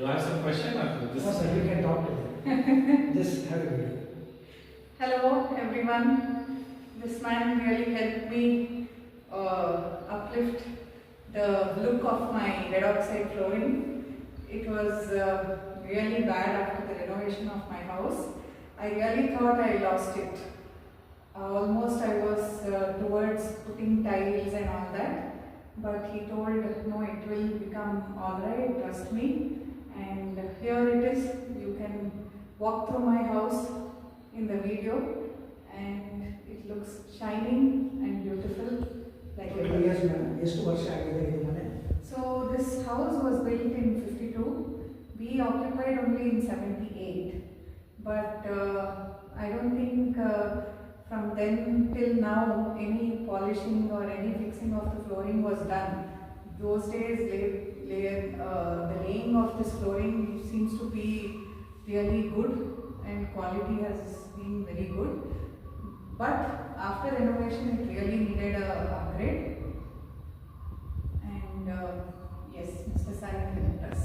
You have some question or No, sir, we can talk to them. Just have a video. Hello everyone. This man really helped me uplift the look of my red oxide flooring. It was really bad after the renovation of my house. I really thought I lost it. Almost I was towards putting tiles and all that, but he told no, it will become alright, trust me. And here it is. You can walk through my house in the video and it looks shining and beautiful like Total it. years, ma'am. ಎಷ್ಟು ವರ್ಷ ಆಗಿದೆ ಇದು ಮನೆ? So this house was built in 52. We occupied only in 78. But I don't think from then till now any polishing or any fixing of the flooring was done. Those days the laying of this flooring seems to be really good and quality has been very good. But after renovation it really needed a upgrade. And yes, Mr. Sai helped us.